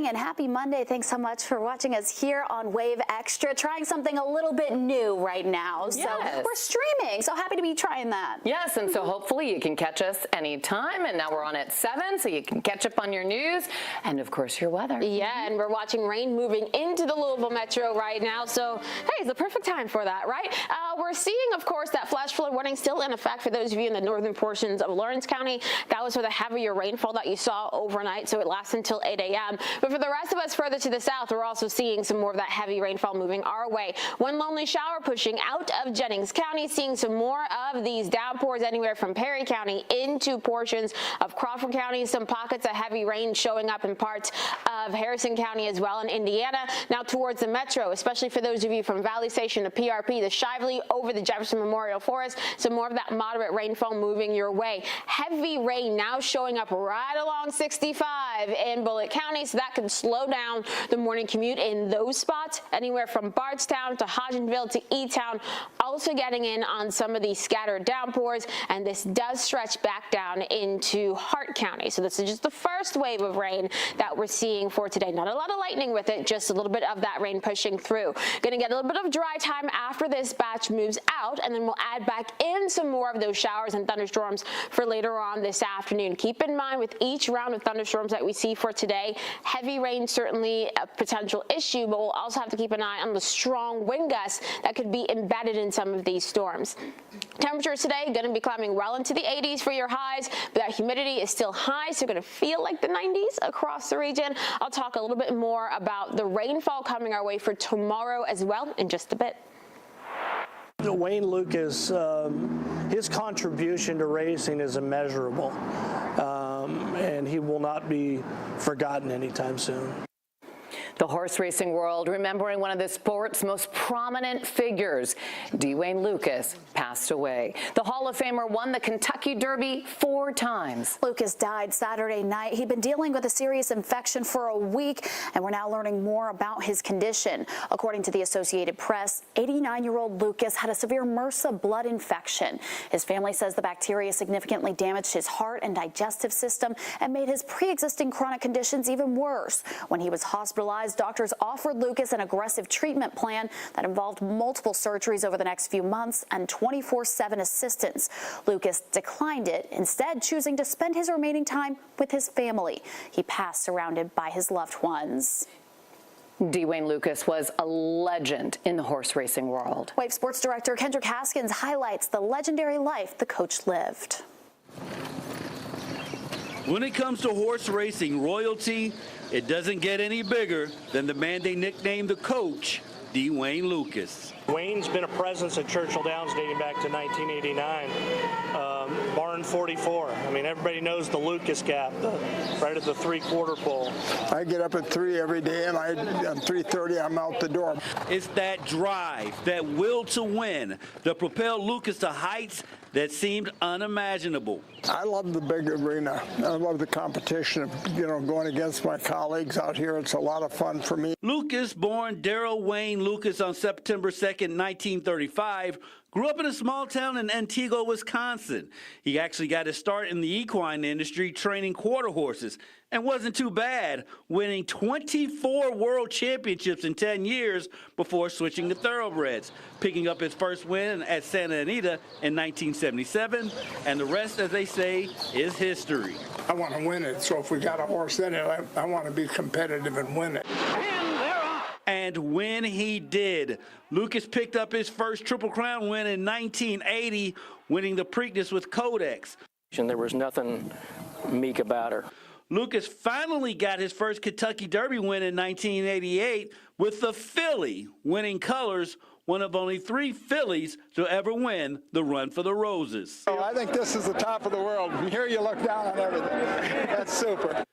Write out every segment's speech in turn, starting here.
morning and happy Monday. Thanks so much for watching us here on Wave Extra. Trying something a little bit new right now. So we're streaming. So happy to be trying that. Yes, and so hopefully you can catch us anytime. And now we're on at 7, so you can catch up on your news and, of course, your weather. Yeah, and we're watching rain moving into the Louisville metro right now. So, hey, it's the perfect time for that, right? We're seeing, of course, that flash flood warning still in effect for those of you in the northern portions of Lawrence County. That was for the heavier rainfall that you saw overnight, so it lasts until 8 a.m. But for the rest of us further to the south, we're also seeing some more of that heavy rainfall moving our way. One lonely shower pushing out of Jennings County, seeing some more of these downpours anywhere from Perry County into portions of Crawford County. Some pockets of heavy rain showing up in parts of Harrison County as well in Indiana. Now towards the metro, especially for those of you from Valley Station to PRP, the Shively over the Jefferson Memorial Forest. Some more of that moderate rainfall moving your way. Heavy rain now showing up right along 65 in Bullitt County, so that can slow down the morning commute in those spots. Anywhere from Bardstown to Hodgenville to E-Town, also getting in on some of these scattered downpours, and this does stretch back down into Hart County. So this is just the first wave of rain that we're seeing for today. Not a lot of lightning with it, just a little bit of that rain pushing through. Going to get a little bit of dry time after this batch moves out, and then we'll add back in some more of those showers and thunderstorms for later on this afternoon. Keep in mind with each round of thunderstorms that we see for today, heavy rain certainly a potential issue, but we'll also have to keep an eye on the strong wind gusts that could be embedded in some of these storms. Temperatures today going to be climbing well into the 80s for your highs, but that humidity is still high, so you're going to feel like the 90s across the region. I'll talk a little bit more about the rainfall coming our way for tomorrow as well in just a bit. Wayne Lucas, his contribution to racing is immeasurable, and he will not be forgotten anytime soon. The horse racing world remembering one of the sport's most prominent figures, Wayne Lucas, passed away. The Hall of Famer won the Kentucky Derby 4 times. Lucas died Saturday night. He'd been dealing with a serious infection for a week, and we're now learning more about his condition. According to the Associated Press, 89-year-old Lucas had a severe MRSA blood infection. His family says the bacteria significantly damaged his heart and digestive system and made his pre-existing chronic conditions even worse. When he was hospitalized, doctors offered Lucas an aggressive treatment plan that involved multiple surgeries over the next few months and 24/7 assistance. Lucas declined it, instead choosing to spend his remaining time with his family. He passed surrounded by his loved ones. Wayne Lucas was a legend in the horse racing world. Wave Sports Director Kendrick Haskins highlights the legendary life the coach lived. When it comes to horse racing royalty, it doesn't get any bigger than the man they nicknamed the coach, Wayne Lucas. Wayne's been a presence at Churchill Downs dating back to 1989. Barn 44. I mean, everybody knows the Lucas gap, right at the 3/4 pole. I get up at 3 every day, and at 3:30 I'm out the door. It's that drive, that will to win, that propelled Lucas to heights that seemed unimaginable. I love the big arena. I love the competition of, going against my colleagues out here. It's a lot of fun for me. Lucas, born Darrell Wayne Lucas on September 2nd, 1935, grew up in a small town in Antigua, Wisconsin. He actually got his start in the equine industry training quarter horses and wasn't too bad, winning 24 world championships in 10 years before switching to thoroughbreds, picking up his first win at Santa Anita in 1977, and the rest, as they say, is history. I want to win it, so if we got a horse in it, I want to be competitive and win it. And when he did, Lucas picked up his first Triple Crown win in 1980, winning the Preakness with Codex. And there was nothing meek about her. Lucas finally got his first Kentucky Derby win in 1988 with the filly winning colors, one of only 3 fillies to ever win the Run for the Roses. Oh, I think this is the top of the world. From here you look down on everything. That's super.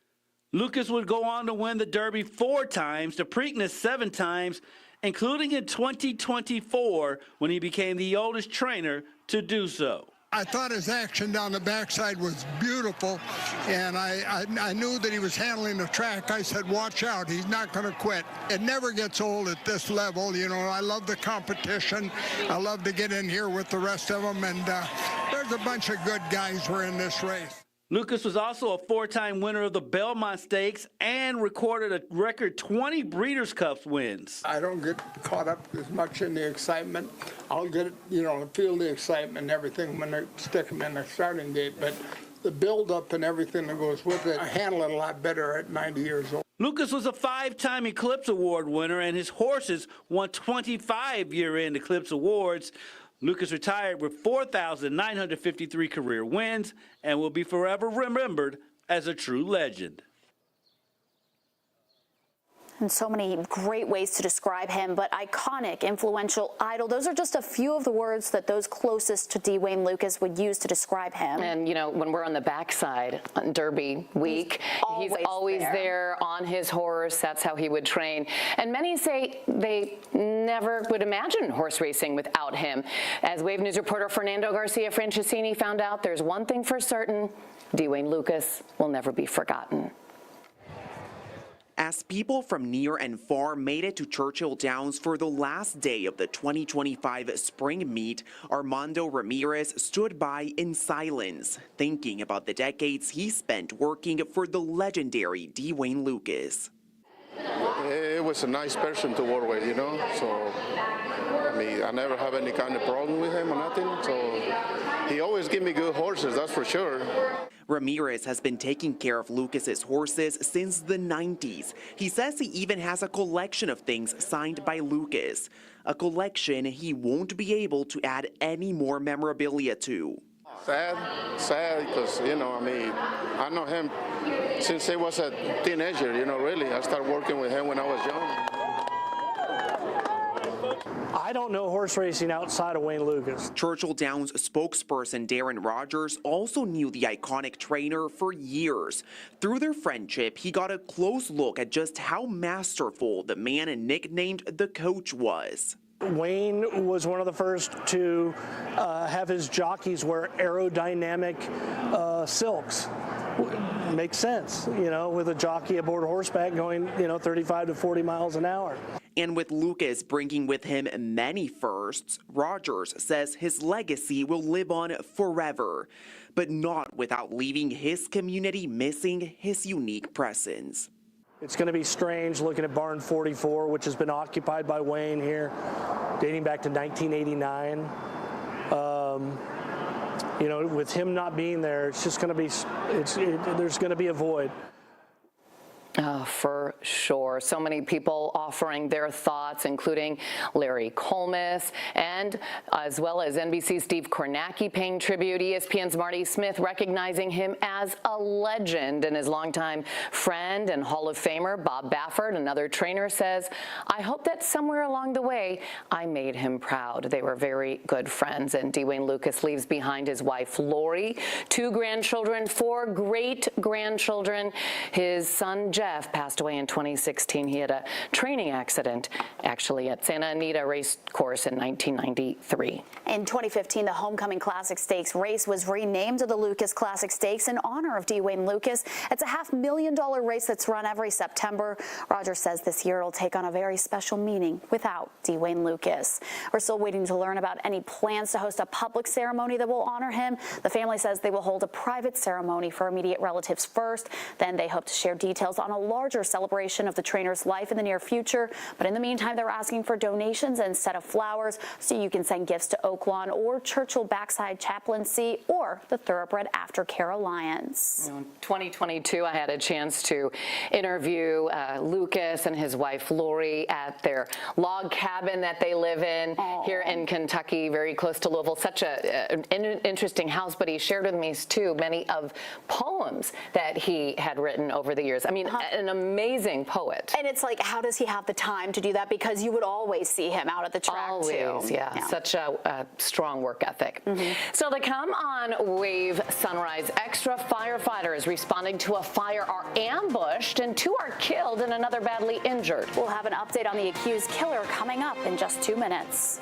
Lucas would go on to win the Derby 4 times, the Preakness 7 times, including in 2024 when he became the oldest trainer to do so. I thought his action down the backside was beautiful, and I knew that he was handling the track. I said, watch out, he's not going to quit. It never gets old at this level. I love the competition. I love to get in here with the rest of them, and there's a bunch of good guys who are in this race. Lucas was also a 4-time winner of the Belmont Stakes and recorded a record 20 Breeders' Cup wins. I don't get caught up as much in the excitement. I'll get, feel the excitement and everything when they stick them in the starting gate, but the build-up and everything that goes with it, I handle it a lot better at 90 years old. Lucas was a 5-time Eclipse Award winner, and his horses won 25 year-end Eclipse Awards. Lucas retired with 4,953 career wins and will be forever remembered as a true legend. And so many great ways to describe him, but iconic, influential, idol. Those are just a few of the words that those closest to Dwayne Lucas would use to describe him. And, when we're on the backside on Derby week, he's always there on his horse. That's how he would train. And many say they never would imagine horse racing without him. As Wave News reporter Fernando Garcia Franceschini found out, there's one thing for certain: Dwayne Lucas will never be forgotten. As people from near and far made it to Churchill Downs for the last day of the 2025 spring meet, Armando Ramirez stood by in silence, thinking about the decades he spent working for the legendary Dwayne Lucas. It was a nice person to work with, so I never have any kind of problem with him or nothing, so he always give me good horses, that's for sure. Ramirez has been taking care of Lucas's horses since the 90s. He says he even has a collection of things signed by Lucas, a collection he won't be able to add any more memorabilia to. Sad, because, I know him since he was a teenager, really. I started working with him when I was young. I don't know horse racing outside of Wayne Lucas. Churchill Downs spokesperson Darren Rogers also knew the iconic trainer for years. Through their friendship, he got a close look at just how masterful the man nicknamed the Coach was. Wayne was one of the first to have his jockeys wear aerodynamic silks. Makes sense, with a jockey aboard horseback going, 35 to 40 miles an hour. And with Lucas bringing with him many firsts, Rogers says his legacy will live on forever, but not without leaving his community missing his unique presence. It's going to be strange looking at Barn 44, which has been occupied by Wayne here, dating back to 1989. With him not being there, it's just going to be, there's going to be a void. For sure. So many people offering their thoughts, including Larry Colmus, and as well as NBC's Steve Kornacki paying tribute, ESPN's Marty Smith recognizing him as a legend, and his longtime friend and Hall of Famer Bob Baffert, another trainer, says, "I hope that somewhere along the way I made him proud." They were very good friends, and Dwayne Lucas leaves behind his wife Lori, 2 grandchildren, 4 great-grandchildren. His son Jeff passed away in 2016. He had a training accident, actually, at Santa Anita Race Course in 1993. In 2015, the Homecoming Classic Stakes race was renamed to the Lucas Classic Stakes in honor of Dwayne Lucas. It's a $500,000 race that's run every September. Rogers says this year it'll take on a very special meaning without Dwayne Lucas. We're still waiting to learn about any plans to host a public ceremony that will honor him. The family says they will hold a private ceremony for immediate relatives first. Then they hope to share details on a larger celebration of the trainer's life in the near future. But in the meantime, they're asking for donations instead of flowers, so you can send gifts to Oaklawn or Churchill Backside Chaplaincy or the Thoroughbred Aftercare Alliance. In 2022, I had a chance to interview Lucas and his wife Lori at their log cabin that they live in here in Kentucky, very close to Louisville. Such an interesting house, but he shared with me too many of poems that he had written over the years. I mean, an amazing poet. And it's like, how does he have the time to do that? Because you would always see him out at the track, always, too. Yeah. Such a strong work ethic. Still to come on Wave Sunrise Extra, firefighters responding to a fire are ambushed and 2 are killed and another badly injured. We'll have an update on the accused killer coming up in just 2 minutes.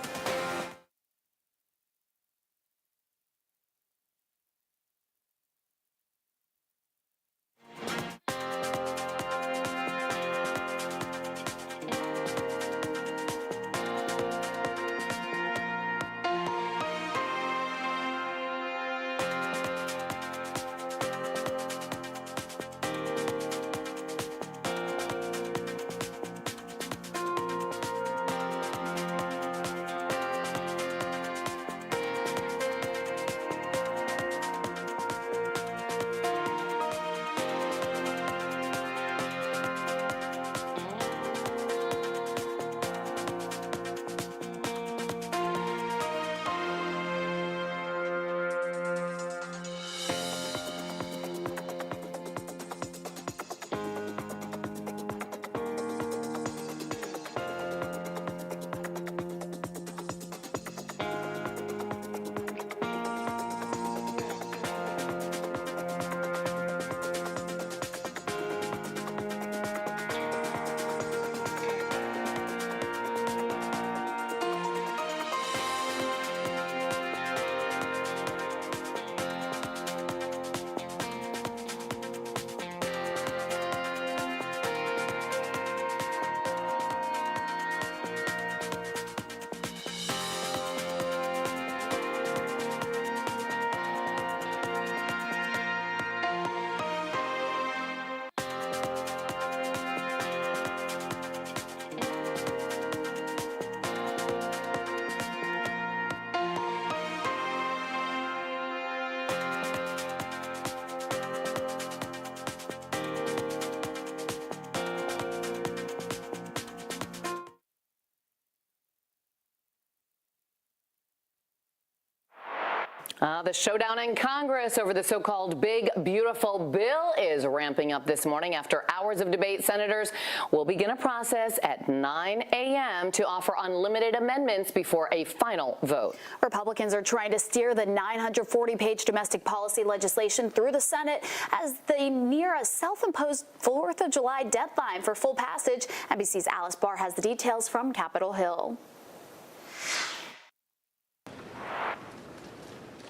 The showdown in Congress over the so-called Big Beautiful Bill is ramping up this morning. After hours of debate, senators will begin a process at 9 a.m. to offer unlimited amendments before a final vote. Republicans are trying to steer the 940-page domestic policy legislation through the Senate as they near a self-imposed 4th of July deadline for full passage. NBC's Alice Barr has the details from Capitol Hill.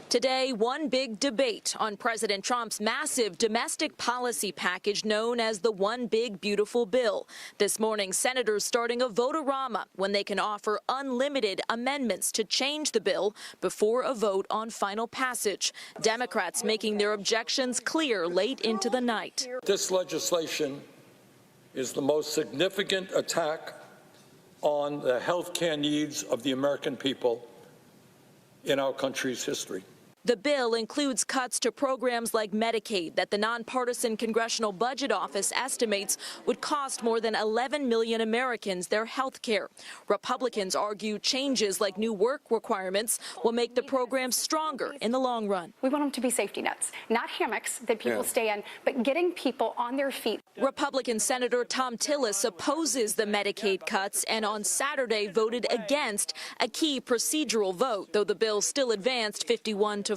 Today, one big debate on President Trump's massive domestic policy package known as the One Big Beautiful Bill. This morning, senators starting a vote-a-rama when they can offer unlimited amendments to change the bill before a vote on final passage. Democrats making their objections clear late into the night. This legislation is the most significant attack on the health care needs of the American people in our country's history. The bill includes cuts to programs like Medicaid that the nonpartisan Congressional Budget Office estimates would cost more than 11 million Americans their health care. Republicans argue changes like new work requirements will make the program stronger in the long run. We want them to be safety nets, not hammocks that people stay in, but getting people on their feet. Republican Senator Tom Tillis opposes the Medicaid cuts and on Saturday voted against a key procedural vote, though the bill still advanced 51-49.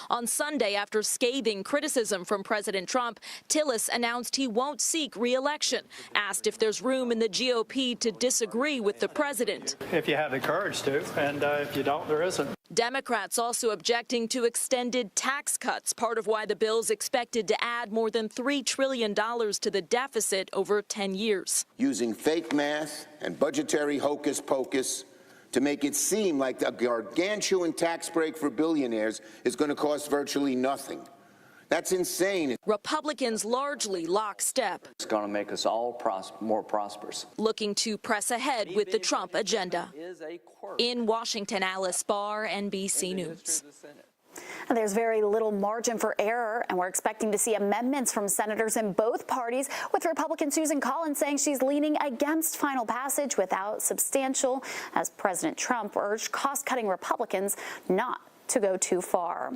On Sunday, after scathing criticism from President Trump, Tillis announced he won't seek re-election. Asked if there's room in the GOP to disagree with the president. If you have the courage to, and if you don't, there isn't. Democrats also objecting to extended tax cuts, part of why the bill's expected to add more than $3 trillion to the deficit over 10 years. Using fake math and budgetary hocus pocus to make it seem like a gargantuan tax break for billionaires is going to cost virtually nothing. That's insane. Republicans largely lockstep. It's going to make us all more prosperous. Looking to press ahead with the Trump agenda. In Washington, Alice Barr, NBC News. And there's very little margin for error, and we're expecting to see amendments from senators in both parties, with Republican Susan Collins saying she's leaning against final passage without substantial, as President Trump urged cost-cutting Republicans not to go too far.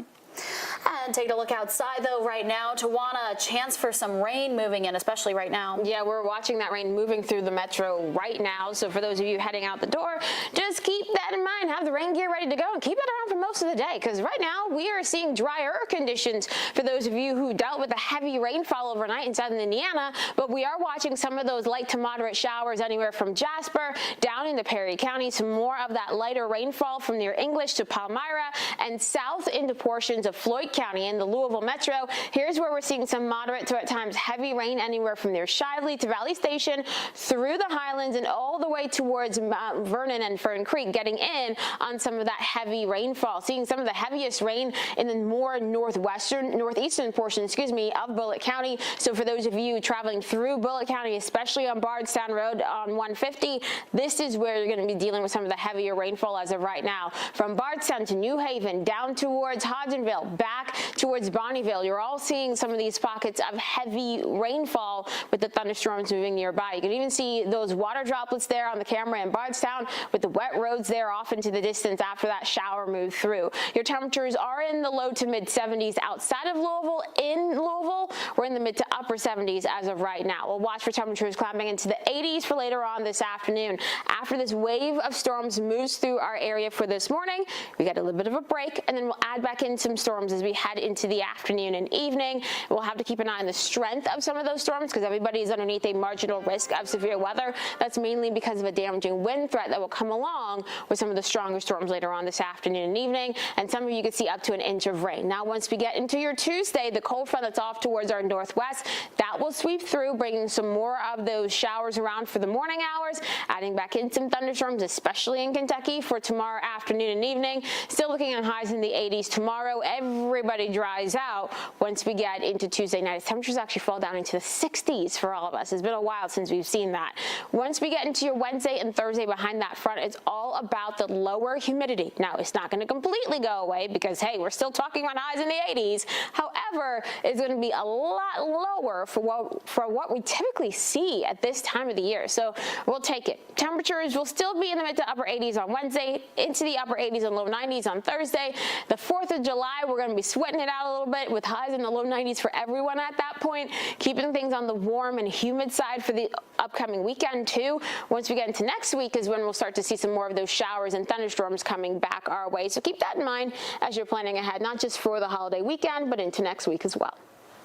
And take a look outside, though, right now. Tawana, a chance for some rain moving in, especially right now. Yeah, we're watching that rain moving through the metro right now. So for those of you heading out the door, just keep that in mind. Have the rain gear ready to go and keep it around for most of the day, because right now we are seeing drier conditions for those of you who dealt with the heavy rainfall overnight in southern Indiana. But we are watching some of those light to moderate showers anywhere from Jasper down into Perry County. Some more of that lighter rainfall from near English to Palmyra and south into portions of Floyd County in the Louisville metro. Here's where we're seeing some moderate to at times heavy rain anywhere from near Shively to Valley Station, through the Highlands and all the way towards Mount Vernon and Fern Creek, getting in on some of that heavy rainfall. Seeing some of the heaviest rain in the more northeastern portion, of Bullitt County. So for those of you traveling through Bullitt County, especially on Bardstown Road on 150, this is where you're going to be dealing with some of the heavier rainfall as of right now. From Bardstown to New Haven, down towards Hodgenville, back towards Bonnieville, you're all seeing some of these pockets of heavy rainfall with the thunderstorms moving nearby. You can even see those water droplets there on the camera in Bardstown, with the wet roads there off into the distance after that shower moved through. Your temperatures are in the low to mid 70s outside of Louisville. In Louisville, we're in the mid to upper 70s as of right now. We'll watch for temperatures climbing into the 80s for later on this afternoon. After this wave of storms moves through our area for this morning, we get a little bit of a break, and then we'll add back in some storms as we head into the afternoon and evening. We'll have to keep an eye on the strength of some of those storms, because everybody is underneath a marginal risk of severe weather. That's mainly because of a damaging wind threat that will come along with some of the stronger storms later on this afternoon and evening, and some of you could see up to an inch of rain. Now, once we get into your Tuesday, the cold front that's off towards our northwest, that will sweep through, bringing some more of those showers around for the morning hours, adding back in some thunderstorms, especially in Kentucky for tomorrow afternoon and evening. Still looking at highs in the 80s tomorrow everybody dries out once we get into Tuesday night. Temperatures actually fall down into the 60s for all of us. It's been a while since we've seen that. Once we get into your Wednesday and Thursday behind that front, it's all about the lower humidity. Now, it's not going to completely go away because, hey, we're still talking about highs in the 80s. However, it's going to be a lot lower for what we typically see at this time of the year. So we'll take it. Temperatures will still be in the mid to upper 80s on Wednesday, into the upper 80s and low 90s on Thursday. The 4th of July, we're going to be sweating it out a little bit with highs in the low 90s for everyone at that point, keeping things on the warm and humid side for the upcoming weekend too. Once we get into next week is when we'll start to see some more of those showers and thunderstorms coming back our way. So keep that in mind as you're planning ahead, not just for the holiday weekend, but into next week as well.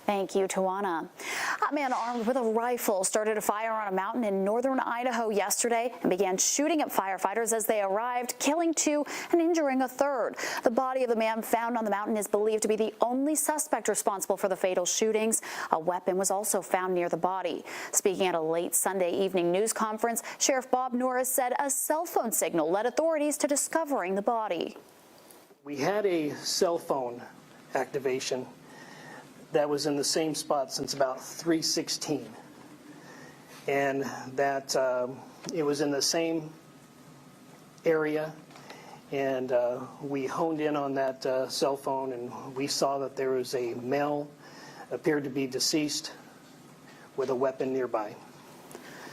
Thank you, Tawana. A man armed with a rifle started a fire on a mountain in northern Idaho yesterday and began shooting at firefighters as they arrived, killing 2 and injuring a 3rd. The body of the man found on the mountain is believed to be the only suspect responsible for the fatal shootings. A weapon was also found near the body. Speaking at a late Sunday evening news conference, Sheriff Bob Norris said a cell phone signal led authorities to discovering the body. We had a cell phone activation that was in the same spot since about 3:16, and that it was in the same area, and we honed in on that cell phone, and we saw that there was a male, appeared to be deceased, with a weapon nearby.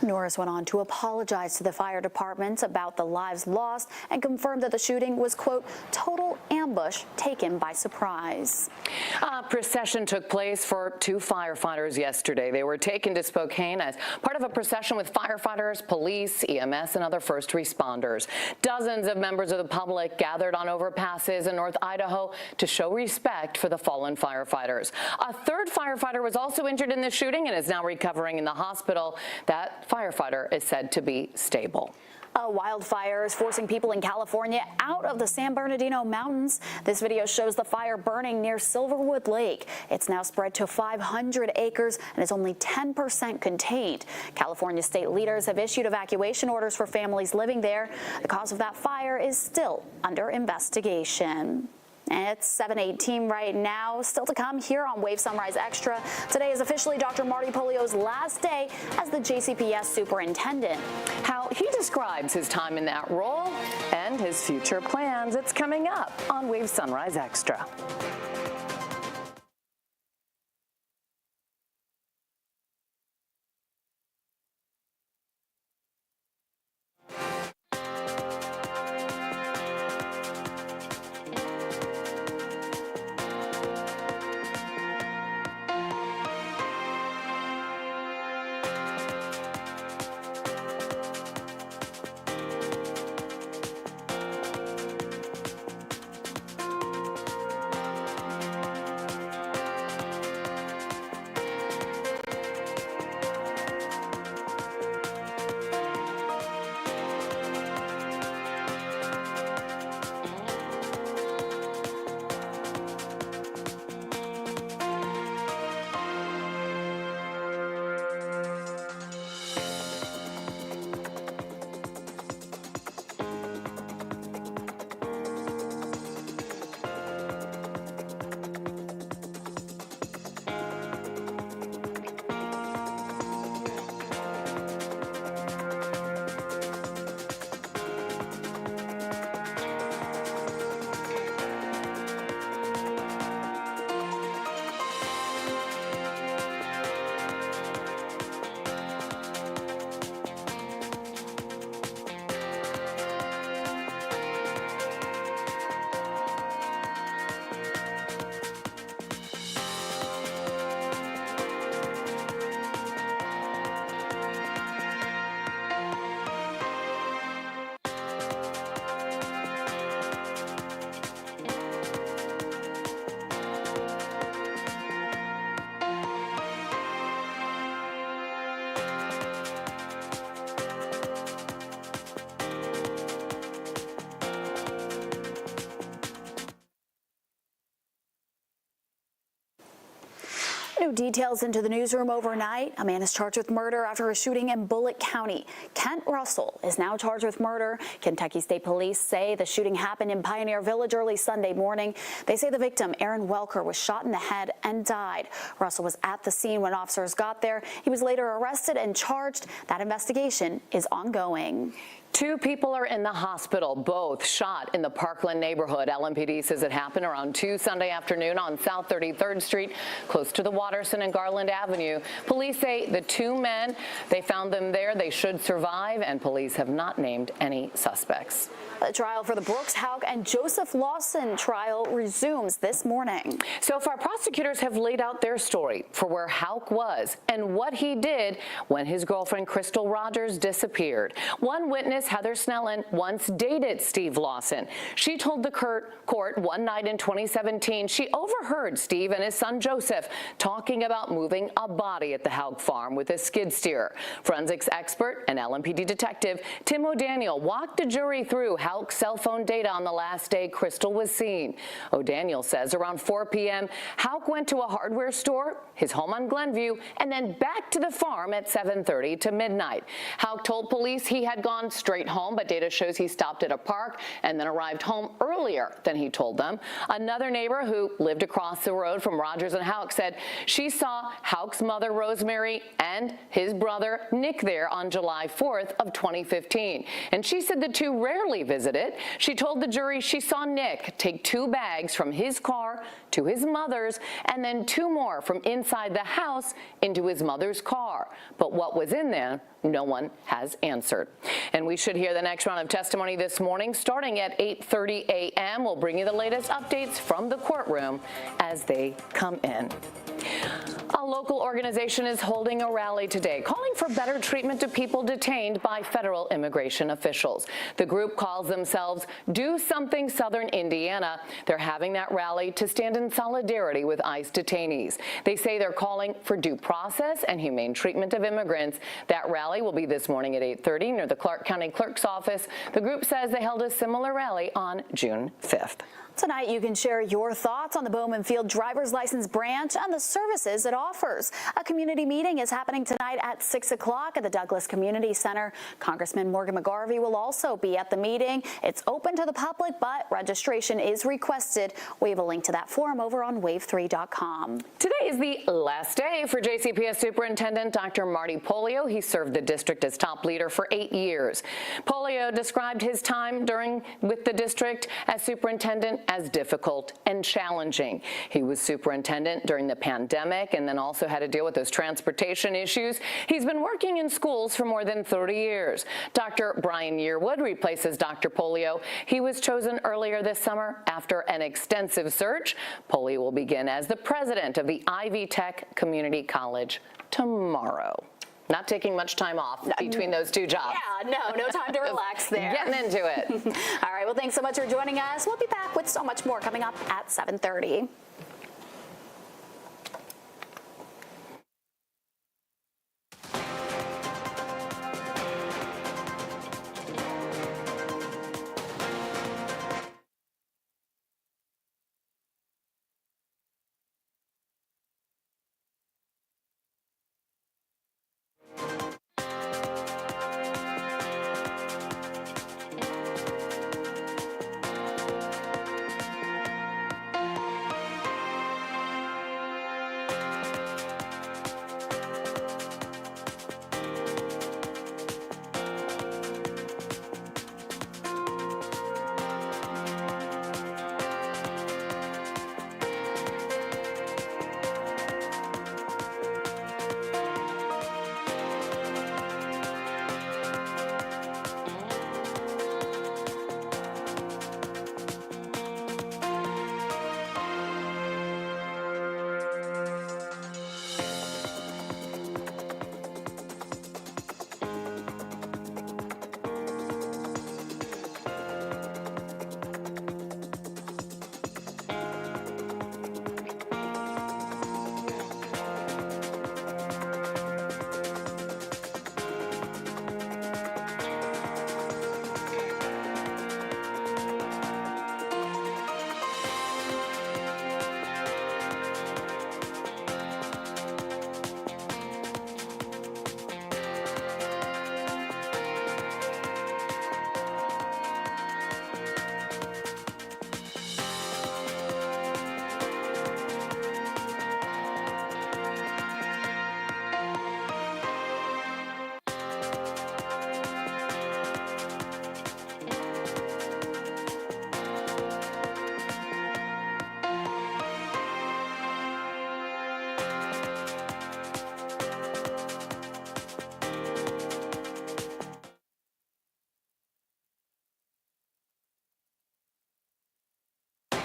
Norris went on to apologize to the fire department about the lives lost and confirmed that the shooting was, quote, total ambush taken by surprise. A procession took place for 2 firefighters yesterday. They were taken to Spokane as part of a procession with firefighters, police, EMS, and other first responders. Dozens of members of the public gathered on overpasses in North Idaho to show respect for the fallen firefighters. A 3rd firefighter was also injured in the shooting and is now recovering in the hospital. That firefighter is said to be stable. A wildfire is forcing people in California out of the San Bernardino Mountains. This video shows the fire burning near Silverwood Lake. It's now spread to 500 acres and is only 10% contained. California state leaders have issued evacuation orders for families living there. The cause of that fire is still under investigation. It's 7:18 right now. Still to come here on Wave Sunrise Extra. Today is officially Dr. Marty Polio's last day as the JCPS superintendent. How he describes his time in that role and his future plans. It's coming up on Wave Sunrise Extra. New details into the newsroom overnight. A man is charged with murder after a shooting in Bullitt County. Kent Russell is now charged with murder. Kentucky State Police say the shooting happened in Pioneer Village early Sunday morning. They say the victim, Aaron Welker, was shot in the head and died. Russell was at the scene when officers got there. He was later arrested and charged. That investigation is ongoing. 2 people are in the hospital, both shot in the Parkland neighborhood. LMPD says it happened around 2 Sunday afternoon on South 33rd Street, close to the Watterson and Garland Avenue. Police say the 2 men, they found them there. They should survive, and police have not named any suspects. The trial for the Brooks, Houck, and Joseph Lawson trial resumes this morning. So far, prosecutors have laid out their story for where Houck was and what he did when his girlfriend Crystal Rogers disappeared. One witness, Heather Snellen, once dated Steve Lawson. She told the court one night in 2017 she overheard Steve and his son Joseph talking about moving a body at the Houck farm with a skid steer. Forensics expert and LMPD detective Tim O'Daniel walked the jury through Houck's cell phone data on the last day Crystal was seen. O'Daniel says around 4 p.m., Houck went to a hardware store, his home on Glenview, and then back to the farm at 7:30 to midnight. Houck told police he had gone straight home, but data shows he stopped at a park and then arrived home earlier than he told them. Another neighbor who lived across the road from Rogers and Houck said she saw Houck's mother, Rosemary, and his brother, Nick, there on July 4th of 2015. And she said the two rarely visited. She told the jury she saw Nick take 2 bags from his car to his mother's and then 2 more from inside the house into his mother's car. But what was in there, no one has answered. And we should hear the next round of testimony this morning starting at 8:30 a.m. We'll bring you the latest updates from the courtroom as they come in. A local organization is holding a rally today calling for better treatment to people detained by federal immigration officials. The group calls themselves Do Something Southern Indiana. They're having that rally to stand in solidarity with ICE detainees. They say they're calling for due process and humane treatment of immigrants. That rally will be this morning at 8:30 near the Clark County Clerk's office. The group says they held a similar rally on June 5th. Tonight, you can share your thoughts on the Bowman Field driver's license branch and the services it offers. A community meeting is happening tonight at 6 o'clock at the Douglas Community Center. Congressman Morgan McGarvey will also be at the meeting. It's open to the public, but registration is requested. We have a link to that forum over on wave3.com. Today is the last day for JCPS Superintendent Dr. Marty Polio. He served the district as top leader for 8 years. Polio described his time with the district as superintendent as difficult and challenging. He was superintendent during the pandemic and then also had to deal with those transportation issues. He's been working in schools for more than 30 years. Dr. Brian Yearwood replaces Dr. Polio. He was chosen earlier this summer after an extensive search. Polio will begin as the president of the Ivy Tech Community College tomorrow. Not taking much time off between those 2 jobs. Yeah, no time to relax there. Getting into it. All right, well, thanks so much for joining us. We'll be back with so much more coming up at 7:30.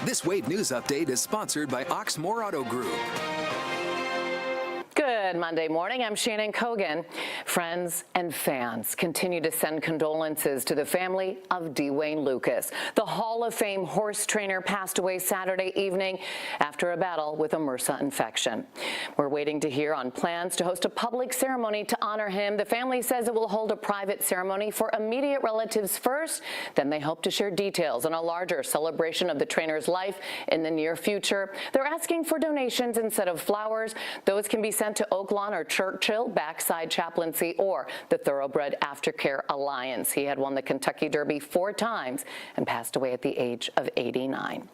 This Wave News Update is sponsored by Oxmoor Auto Group. Good Monday morning. I'm Shannon Cogan. Friends and fans continue to send condolences to the family of Dwayne Lucas. The Hall of Fame horse trainer passed away Saturday evening after a battle with a MRSA infection. We're waiting to hear on plans to host a public ceremony to honor him. The family says it will hold a private ceremony for immediate relatives first. Then they hope to share details on a larger celebration of the trainer's life in the near future. They're asking for donations instead of flowers. Those can be sent to Oaklawn or Churchill, Backside Chaplaincy, or the Thoroughbred Aftercare Alliance. He had won the Kentucky Derby 4 times and passed away at the age of 89.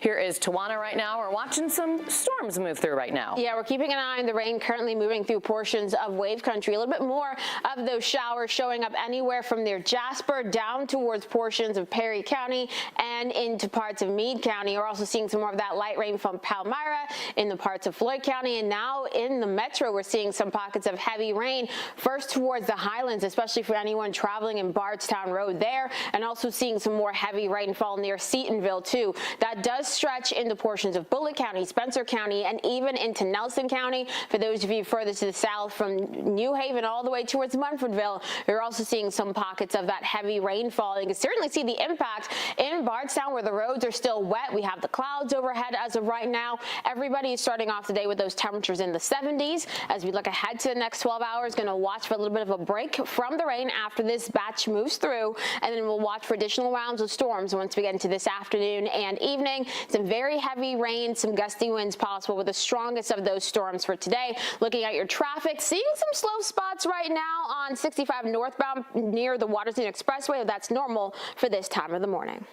Here is Tawana right now. We're watching some storms move through right now. Yeah, we're keeping an eye on the rain currently moving through portions of wave country. A little bit more of those showers showing up anywhere from near Jasper down towards portions of Perry County and into parts of Meade County. We're also seeing some more of that light rain from Palmyra in the parts of Floyd County. And now in the metro, we're seeing some pockets of heavy rain first towards the Highlands, especially for anyone traveling in Bardstown Road there, and also seeing some more heavy rainfall near Seatonville too. That does stretch into portions of Bullitt County, Spencer County, and even into Nelson County. For those of you further to the south from New Haven all the way towards Munfordville, you're also seeing some pockets of that heavy rainfall. You can certainly see the impact in Bardstown where the roads are still wet. We have the clouds overhead as of right now. Everybody is starting off the day with those temperatures in the 70s. As we look ahead to the next 12 hours, going to watch for a little bit of a break from the rain after this batch moves through, and then we'll watch for additional rounds of storms once we get into this afternoon and evening. Some very heavy rain, some gusty winds possible with the strongest of those storms for today. Looking at your traffic, seeing some slow spots right now on 65 northbound near the Watertown Expressway. That's normal for this time of the morning.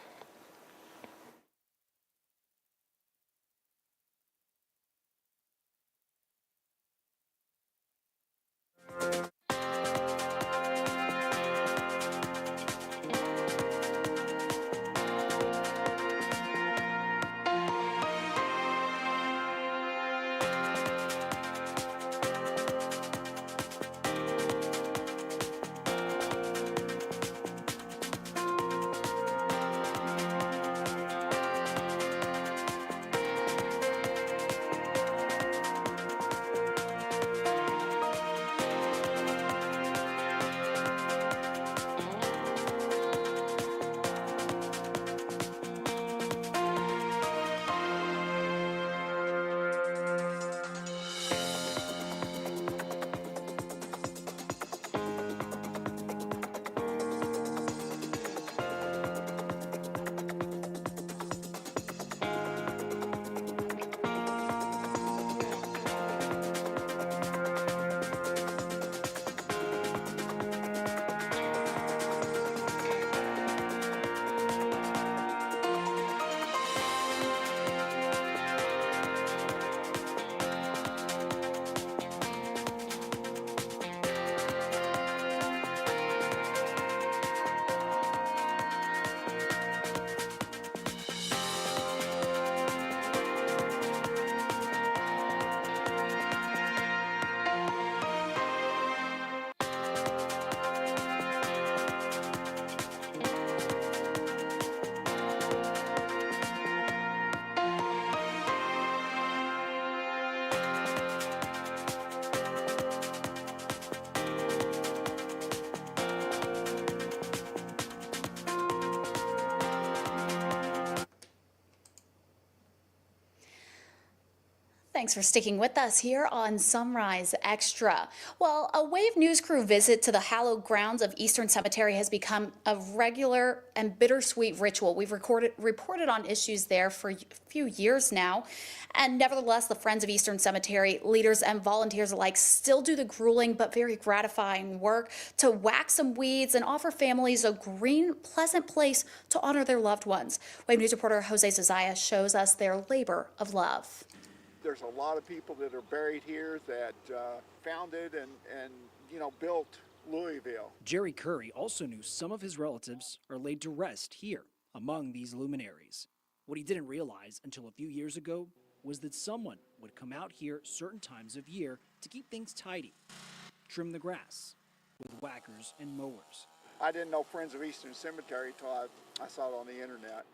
Thanks for sticking with us here on Sunrise Extra. Well, a Wave News crew visit to the hallowed grounds of Eastern Cemetery has become a regular and bittersweet ritual. We've reported on issues there for a few years now, and nevertheless, the Friends of Eastern Cemetery leaders and volunteers alike still do the grueling but very gratifying work to whack some weeds and offer families a green, pleasant place to honor their loved ones. Wave News reporter Jose Zazaya shows us their labor of love. There's a lot of people that are buried here that founded and built Louisville. Jerry Curry also knew some of his relatives are laid to rest here among these luminaries. What he didn't realize until a few years ago was that someone would come out here certain times of year to keep things tidy, trim the grass with whackers and mowers. I didn't know Friends of Eastern Cemetery until I saw it on the internet.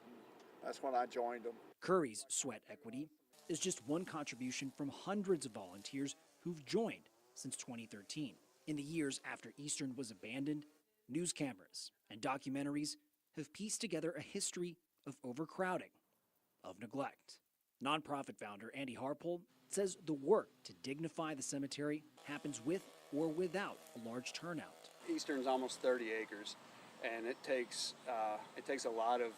That's when I joined them. Curry's sweat equity is just one contribution from hundreds of volunteers who've joined since 2013. In the years after Eastern was abandoned, news cameras and documentaries have pieced together a history of overcrowding, of neglect. Nonprofit founder Andy Harpole says the work to dignify the cemetery happens with or without a large turnout. Eastern's almost 30 acres, and it takes a lot of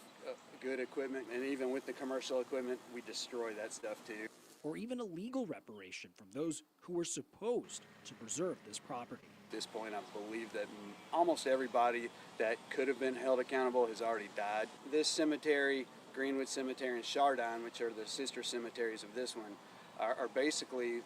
good equipment, and even with the commercial equipment, we destroy that stuff too. Or even a legal reparation from those who were supposed to preserve this property. At this point, I believe that almost everybody that could have been held accountable has already died. This cemetery, Greenwood Cemetery, and Chardon, which are the sister cemeteries of this one, are basically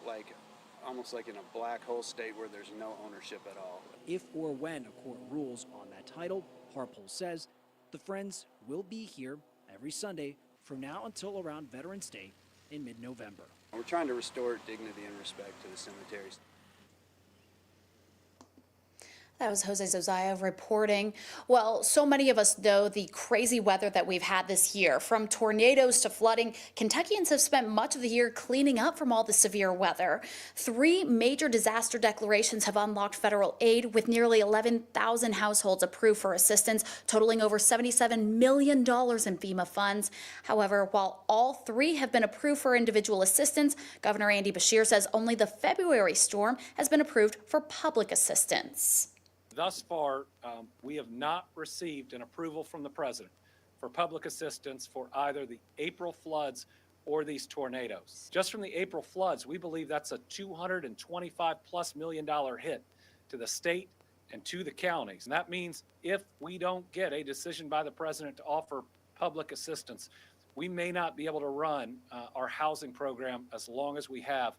almost like in a black hole state where there's no ownership at all. If or when a court rules on that title, Harpole says the Friends will be here every Sunday from now until around Veterans Day in mid-November. We're trying to restore dignity and respect to the cemeteries. That was Jose Zozaya reporting. Well, so many of us know the crazy weather that we've had this year. From tornadoes to flooding, Kentuckians have spent much of the year cleaning up from all the severe weather. 3 major disaster declarations have unlocked federal aid, with nearly 11,000 households approved for assistance, totaling over $77 million in FEMA funds. However, while all 3 have been approved for individual assistance, Governor Andy Beshear says only the February storm has been approved for public assistance. Thus far, we have not received an approval from the president for public assistance for either the April floods or these tornadoes. Just from the April floods, we believe that's a $225+ million hit to the state and to the counties. And that means if we don't get a decision by the president to offer public assistance, we may not be able to run our housing program as long as we have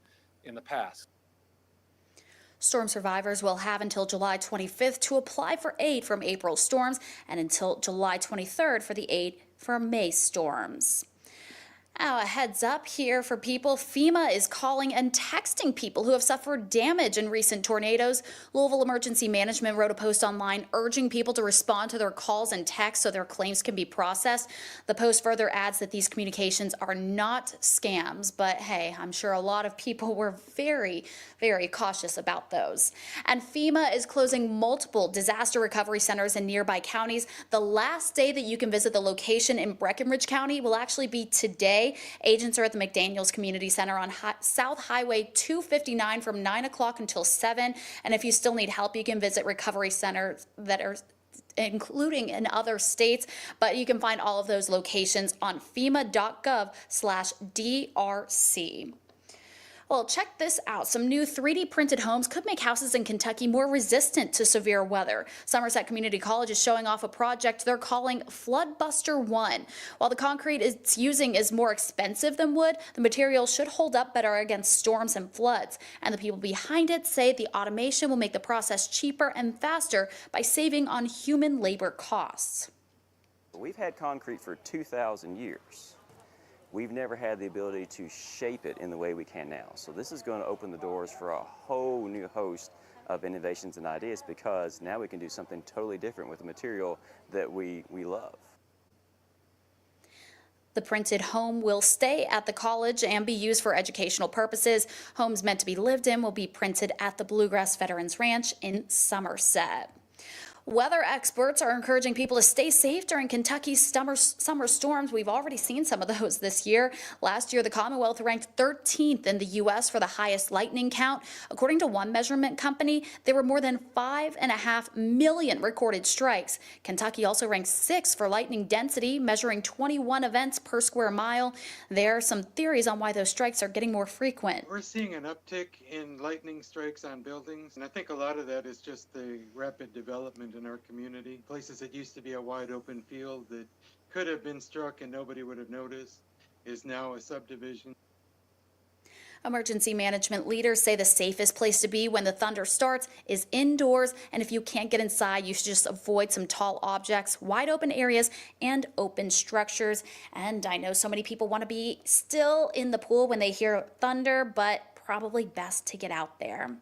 in the past. Storm survivors will have until July 25th to apply for aid from April storms and until July 23rd for the aid for May storms. Now, a heads up here for people. FEMA is calling and texting people who have suffered damage in recent tornadoes. Louisville Emergency Management wrote a post online urging people to respond to their calls and texts so their claims can be processed. The post further adds that these communications are not scams, but hey, I'm sure a lot of people were very, very cautious about those. And FEMA is closing multiple disaster recovery centers in nearby counties. The last day that you can visit the location in Breckinridge County will actually be today. Agents are at the McDaniels Community Center on South Highway 259 from 9 o'clock until 7. And if you still need help, you can visit recovery centers that are including in other states, but you can find all of those locations on FEMA.gov/DRC. Well, check this out. Some new 3D printed homes could make houses in Kentucky more resistant to severe weather. Somerset Community College is showing off a project they're calling Floodbuster 1. While the concrete it's using is more expensive than wood, the material should hold up better against storms and floods. And the people behind it say the automation will make the process cheaper and faster by saving on human labor costs. We've had concrete for 2,000 years. We've never had the ability to shape it in the way we can now. So this is going to open the doors for a whole new host of innovations and ideas, because now we can do something totally different with a material that we love. The printed home will stay at the college and be used for educational purposes. Homes meant to be lived in will be printed at the Bluegrass Veterans Ranch in Somerset. Weather experts are encouraging people to stay safe during Kentucky's summer storms. We've already seen some of those this year. Last year, the Commonwealth ranked 13th in the U.S. for the highest lightning count. According to one measurement company, there were more than 5.5 million recorded strikes. Kentucky also ranked 6th for lightning density, measuring 21 events per square mile. There are some theories on why those strikes are getting more frequent. We're seeing an uptick in lightning strikes on buildings, and I think a lot of that is just the rapid development in our community. Places that used to be a wide open field that could have been struck and nobody would have noticed is now a subdivision. Emergency management leaders say the safest place to be when the thunder starts is indoors, and if you can't get inside, you should just avoid some tall objects, wide open areas, and open structures. And I know so many people want to be still in the pool when they hear thunder, but probably best to get out there.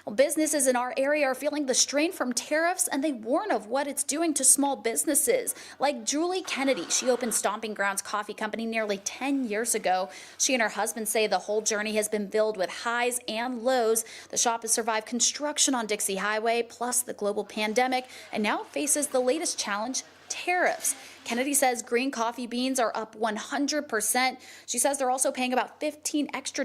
Well, businesses in our area are feeling the strain from tariffs, and they warn of what it's doing to small businesses. Like Julie Kennedy, she opened Stomping Grounds Coffee Company nearly 10 years ago. She and her husband say the whole journey has been filled with highs and lows. The shop has survived construction on Dixie Highway, plus the global pandemic, and now faces the latest challenge, tariffs. Kennedy says green coffee beans are up 100%. She says they're also paying about $15 extra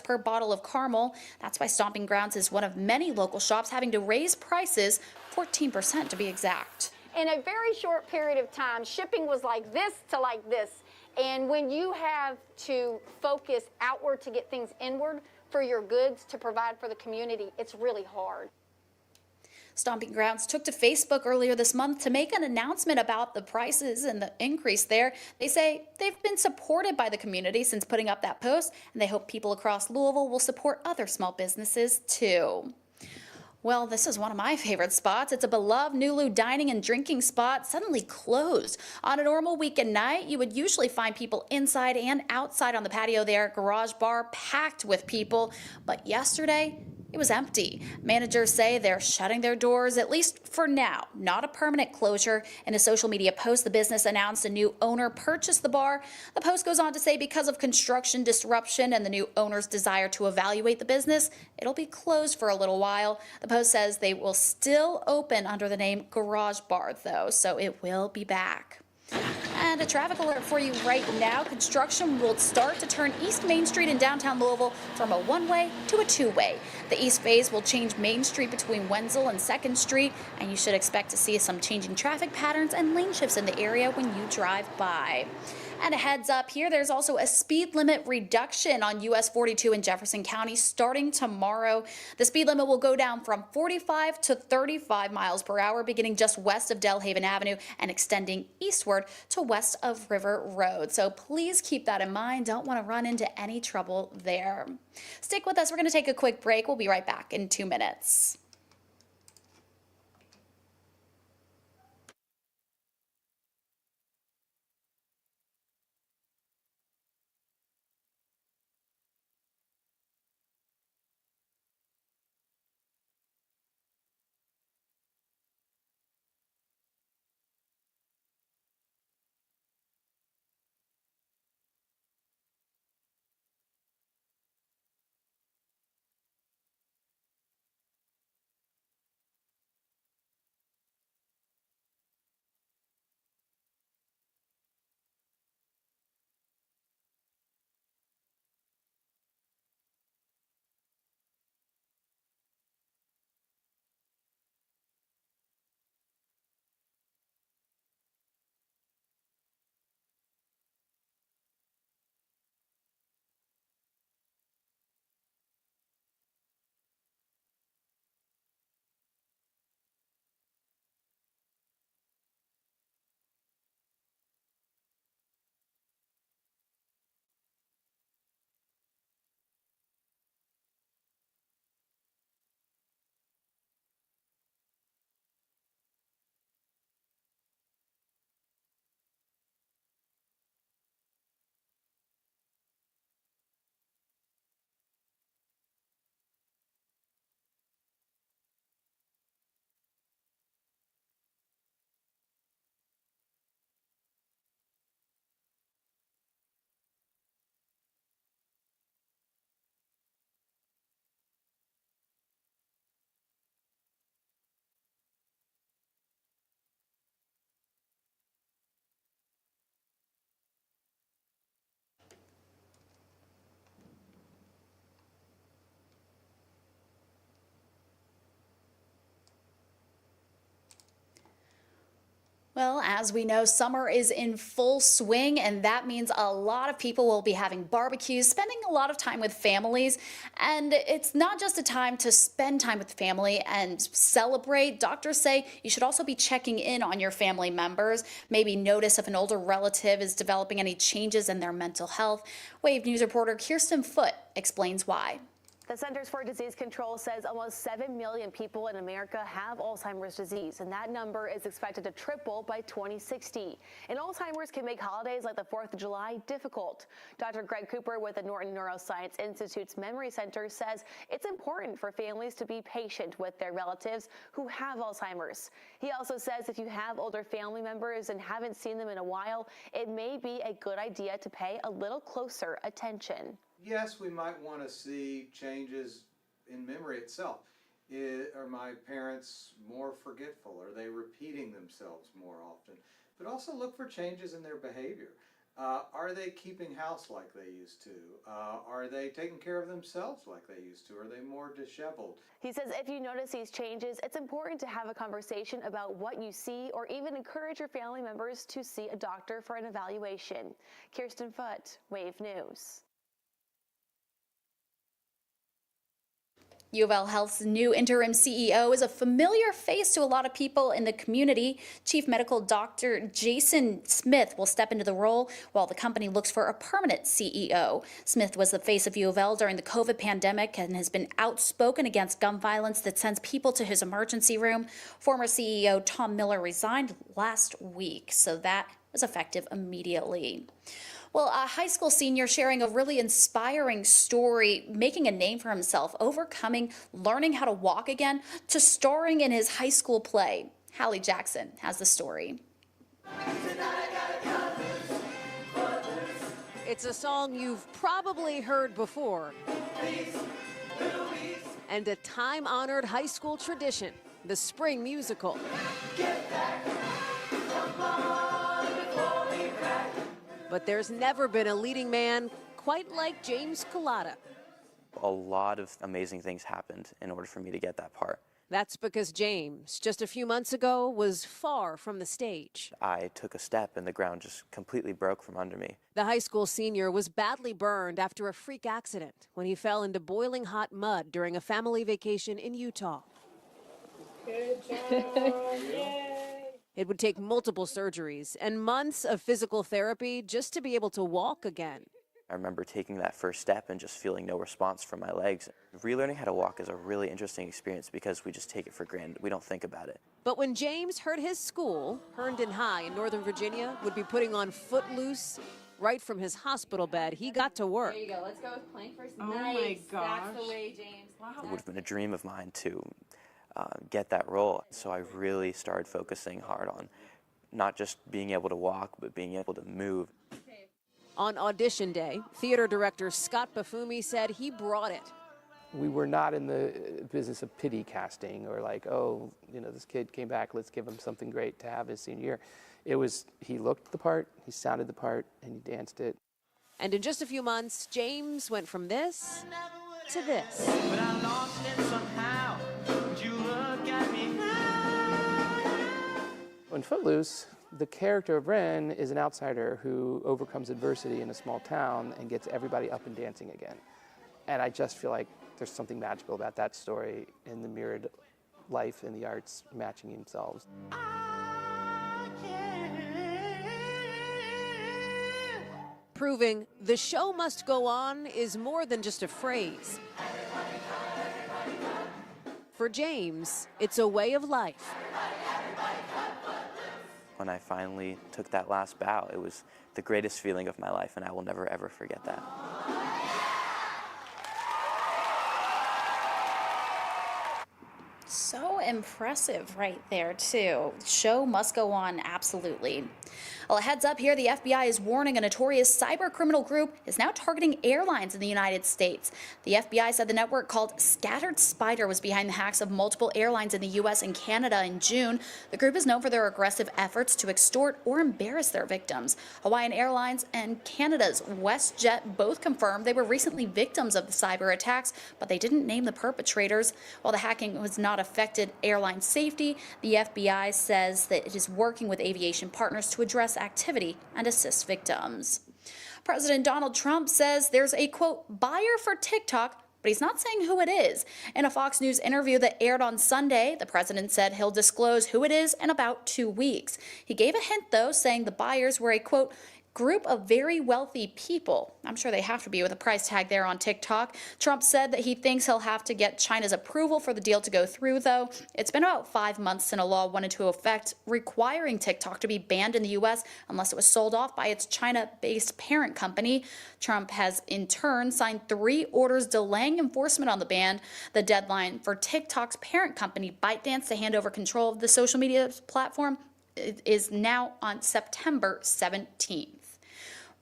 per bottle of caramel. That's why Stomping Grounds is one of many local shops having to raise prices, 14% to be exact. In a very short period of time, shipping was like this to like this. And when you have to focus outward to get things inward for your goods to provide for the community, it's really hard. Stomping Grounds took to Facebook earlier this month to make an announcement about the prices and the increase there. They say they've been supported by the community since putting up that post, and they hope people across Louisville will support other small businesses too. Well, this is one of my favorite spots. It's a beloved Nulu dining and drinking spot suddenly closed. On a normal weekend night, you would usually find people inside and outside on the patio there, garage bar packed with people. But yesterday, it was empty. Managers say they're shutting their doors, at least for now, not a permanent closure. In a social media post, the business announced a new owner purchased the bar. The post goes on to say because of construction disruption and the new owner's desire to evaluate the business, it'll be closed for a little while. The post says they will still open under the name Garage Bar, though, so it will be back. And a traffic alert for you right now. Construction will start to turn East Main Street in downtown Louisville from a one-way to a two-way. The east phase will change Main Street between Wenzel and 2nd Street, and you should expect to see some changing traffic patterns and lane shifts in the area when you drive by. And a heads up here, there's also a speed limit reduction on US 42 in Jefferson County starting tomorrow. The speed limit will go down from 45 to 35 miles per hour, beginning just west of Delhaven Avenue and extending eastward to west of River Road. So please keep that in mind. Don't want to run into any trouble there. Stick with us. We're going to take a quick break. We'll be right back in 2 minutes. Well, as we know, summer is in full swing, and that means a lot of people will be having barbecues, spending a lot of time with families. And it's not just a time to spend time with family and celebrate. Doctors say you should also be checking in on your family members, maybe notice if an older relative is developing any changes in their mental health. Wave News reporter Kirsten Foote explains why. The Centers for Disease Control says almost 7 million people in America have Alzheimer's disease, and that number is expected to triple by 2060. And Alzheimer's can make holidays like the 4th of July difficult. Dr. Greg Cooper with the Norton Neuroscience Institute's Memory Center says it's important for families to be patient with their relatives who have Alzheimer's. He also says if you have older family members and haven't seen them in a while, it may be a good idea to pay a little closer attention. Yes, we might want to see changes in memory itself. Are my parents more forgetful? Are they repeating themselves more often? But also look for changes in their behavior. Are they keeping house like they used to? Are they taking care of themselves like they used to? Are they more disheveled? He says if you notice these changes, it's important to have a conversation about what you see or even encourage your family members to see a doctor for an evaluation. Kirsten Foote, Wave News. U of L Health's new interim CEO is a familiar face to a lot of people in the community. Chief Medical Dr. Jason Smith will step into the role while the company looks for a permanent CEO. Smith was the face of U of L during the COVID pandemic and has been outspoken against gun violence that sends people to his emergency room. Former CEO Tom Miller resigned last week, so that was effective immediately. Well, a high school senior sharing a really inspiring story, making a name for himself, overcoming, learning how to walk again, to starring in his high school play. Hallie Jackson has the story. It's a song you've probably heard before, and a time-honored high school tradition, the spring musical. But there's never been a leading man quite like James Collada. A lot of amazing things happened in order for me to get that part. That's because James, just a few months ago, was far from the stage. I took a step and the ground just completely broke from under me. The high school senior was badly burned after a freak accident when he fell into boiling hot mud during a family vacation in Utah. Good job. It would take multiple surgeries and months of physical therapy just to be able to walk again. I remember taking that first step and just feeling no response from my legs. Relearning how to walk is a really interesting experience because we just take it for granted. We don't think about it. But when James heard his school, Herndon High in Northern Virginia, would be putting on Footloose right from his hospital bed, he got to work. There you go. Let's go with plank first. Oh nice. my gosh. That's the way, James. Wow. It would have been a dream of mine to get that role. So I really started focusing hard on not just being able to walk, but being able to move. On audition day, theater director Scott Bafumi said he brought it. We were not in the business of pity casting or like, oh, you know, this kid came back, let's give him something great to have his senior year. It was, he looked the part, he sounded the part, and he danced it. And in just a few months, James went from this to this. But I lost it somehow. Would you look at me now? In Footloose, the character of Ren is an outsider who overcomes adversity in a small town and gets everybody up and dancing again. And I just feel like there's something magical about that story and the mirrored life and the arts matching themselves. Proving the show must go on is more than just a phrase. For James, it's a way of life. When I finally took that last bow, it was the greatest feeling of my life, and I will never, ever forget that. So impressive right there, too. Show must go on, absolutely. Well, a heads up here, the FBI is warning a notorious cyber criminal group is now targeting airlines in the United States. The FBI said the network called Scattered Spider was behind the hacks of multiple airlines in the U.S. and Canada in June. The group is known for their aggressive efforts to extort or embarrass their victims. Hawaiian Airlines and Canada's WestJet both confirmed they were recently victims of the cyber attacks, but they didn't name the perpetrators. While the hacking has not affected airline safety, the FBI says that it is working with aviation partners to address activity and assist victims. President Donald Trump says there's a, quote, buyer for TikTok, but he's not saying who it is. In a Fox News interview that aired on Sunday, the president said he'll disclose who it is in about 2 weeks. He gave a hint, though, saying the buyers were a, quote, group of very wealthy people. I'm sure they have to be with a price tag there on TikTok. Trump said that he thinks he'll have to get China's approval for the deal to go through, though. It's been about 5 months since a law went into effect requiring TikTok to be banned in the U.S. unless it was sold off by its China-based parent company. Trump has, in turn, signed 3 orders delaying enforcement on the ban. The deadline for TikTok's parent company, ByteDance, to hand over control of the social media platform is now on September 17th.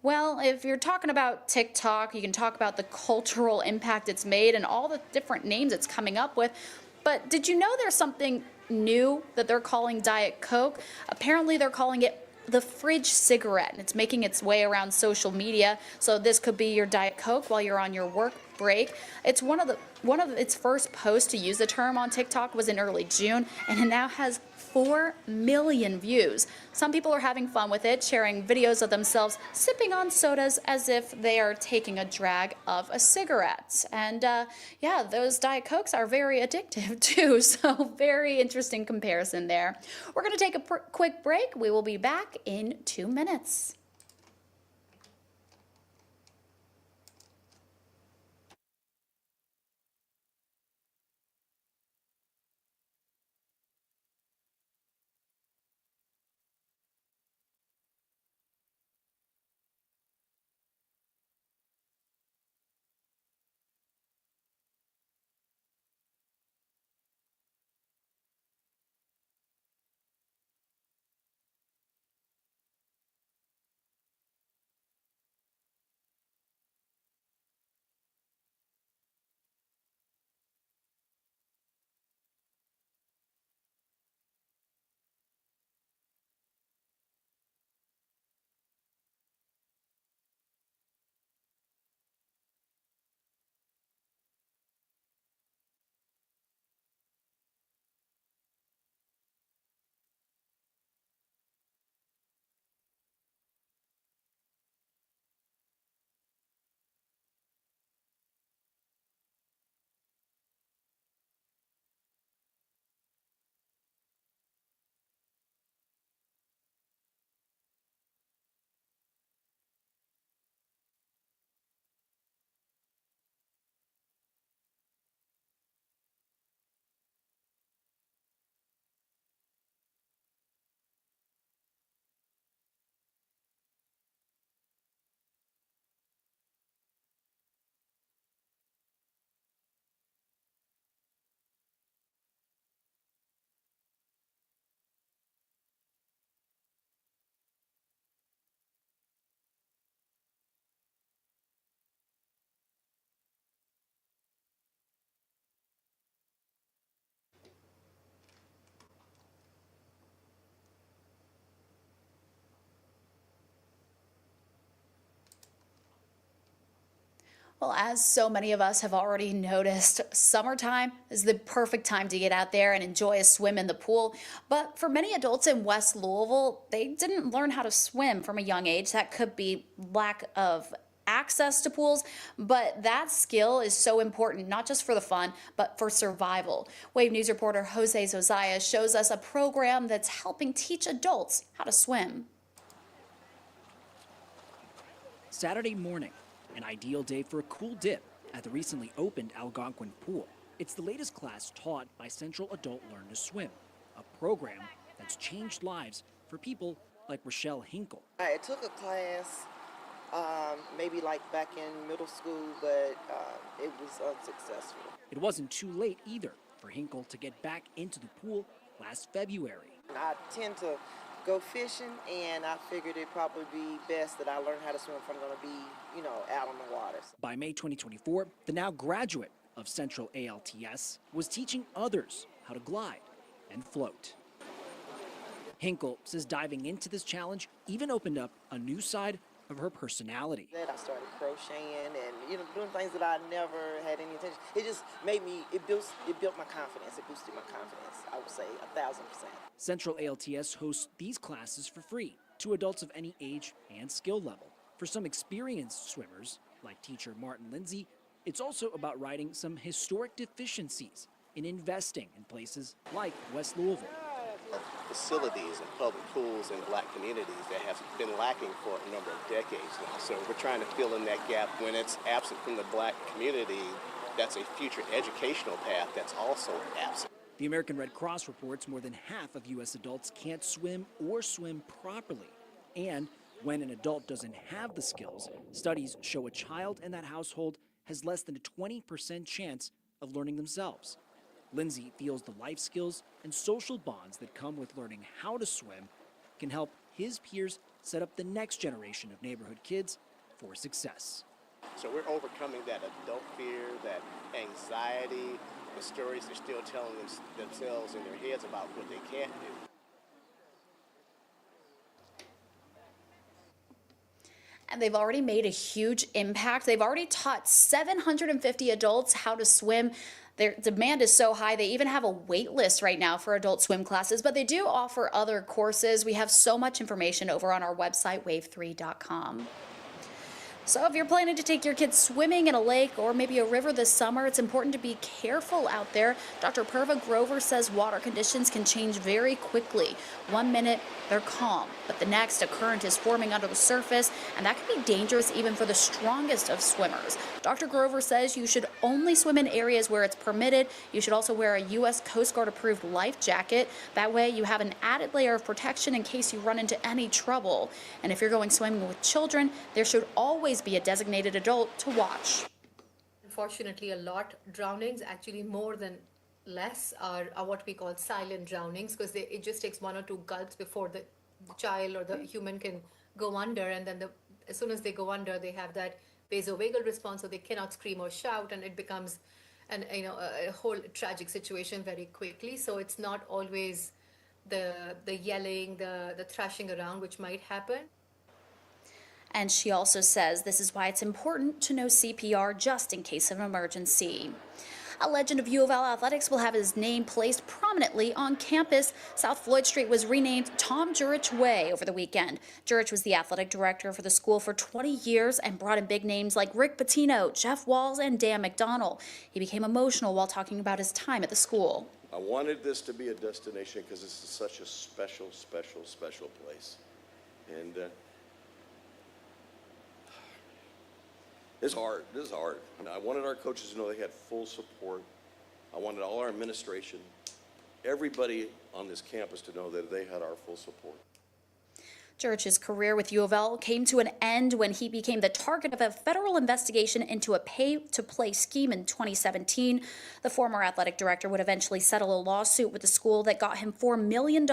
Well, if you're talking about TikTok, you can talk about the cultural impact it's made and all the different names it's coming up with. But did you know there's something new that they're calling Diet Coke? Apparently they're calling it the fridge cigarette, and it's making its way around social media. So this could be your Diet Coke while you're on your work break. It's one of its first posts to use the term on TikTok was in early June, and it now has 4 million views. Some people are having fun with it, sharing videos of themselves sipping on sodas as if they are taking a drag of a cigarette. And yeah, those Diet Cokes are very addictive too, so very interesting comparison there. We're going to take a quick break. We will be back in 2 minutes. Well, as so many of us have already noticed, summertime is the perfect time to get out there and enjoy a swim in the pool. But for many adults in West Louisville, they didn't learn how to swim from a young age. That could be lack of access to pools, but that skill is so important, not just for the fun, but for survival. Wave News reporter Jose Zozaya shows us a program that's helping teach adults how to swim. Saturday morning, an ideal day for a cool dip at the recently opened Algonquin Pool. It's the latest class taught by Central Adult Learn to Swim, a program that's changed lives for people like Rochelle Hinkle. I took a class maybe like back in middle school, but it was unsuccessful. It wasn't too late either for Hinkle to get back into the pool last February. I tend to go fishing, and I figured it'd probably be best that I learn how to swim if I'm going to be, out on the water. By May 2024, the now graduate of Central ALTS was teaching others how to glide and float. Hinkle says diving into this challenge even opened up a new side of her personality. Then I started crocheting and doing things that I never had any intention. It just made me, it built my confidence. It boosted my confidence, I would say 1,000%. Central ALTS hosts these classes for free to adults of any age and skill level. For some experienced swimmers, like teacher Martin Lindsay, it's also about righting some historic deficiencies in investing in places like West Louisville. of facilities and public pools in black communities that have been lacking for a number of decades now. So we're trying to fill in that gap. When it's absent from the black community, that's a future educational path that's also absent. The American Red Cross reports more than half of U.S. adults can't swim or swim properly. And when an adult doesn't have the skills, studies show a child in that household has less than a 20% chance of learning themselves. Lindsay feels the life skills and social bonds that come with learning how to swim can help his peers set up the next generation of neighborhood kids for success. So we're overcoming that adult fear, that anxiety, the stories they're still telling themselves in their heads about what they can't do. And they've already made a huge impact. They've already taught 750 adults how to swim. Their demand is so high, they even have a wait list right now for adult swim classes, but they do offer other courses. We have so much information over on our website, wave3.com. So if you're planning to take your kids swimming in a lake or maybe a river this summer, it's important to be careful out there. Dr. Purva Grover says water conditions can change very quickly. 1 minute, they're calm, but the next, a current is forming under the surface, and that can be dangerous even for the strongest of swimmers. Dr. Grover says you should only swim in areas where it's permitted. You should also wear a U.S. Coast Guard approved life jacket. That way you have an added layer of protection in case you run into any trouble. And if you're going swimming with children, there should always be a designated adult to watch. Unfortunately, a lot drownings, actually more than less, are what we call silent drownings, because it just takes 1 or 2 gulps before the child or the human can go under, and then as soon as they go under, they have that vasovagal response, so they cannot scream or shout, and it becomes a whole tragic situation very quickly. So it's not always the yelling, the thrashing around which might happen. And she also says this is why it's important to know CPR just in case of an emergency. A legend of U of L athletics will have his name placed prominently on campus. South Floyd Street was renamed Tom Jurich Way over the weekend. Jurich was the athletic director for the school for 20 years and brought in big names like Rick Pitino, Jeff Walls, and Dan McDonald. He became emotional while talking about his time at the school. I wanted this to be a destination because this is such a special, special, special place. And it's hard. This is hard. I wanted our coaches to know they had full support. I wanted all our administration, everybody on this campus to know that they had our full support. Jurich's career with U of L came to an end when he became the target of a federal investigation into a pay-to-play scheme in 2017. The former athletic director would eventually settle a lawsuit with the school that got him $4 million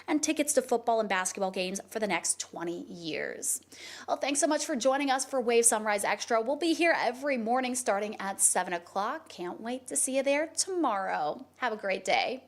and tickets to football and basketball games for the next 20 years. Well, thanks so much for joining us for Wave Sunrise Extra. We'll be here every morning starting at 7 o'clock. Can't wait to see you there tomorrow. Have a great day.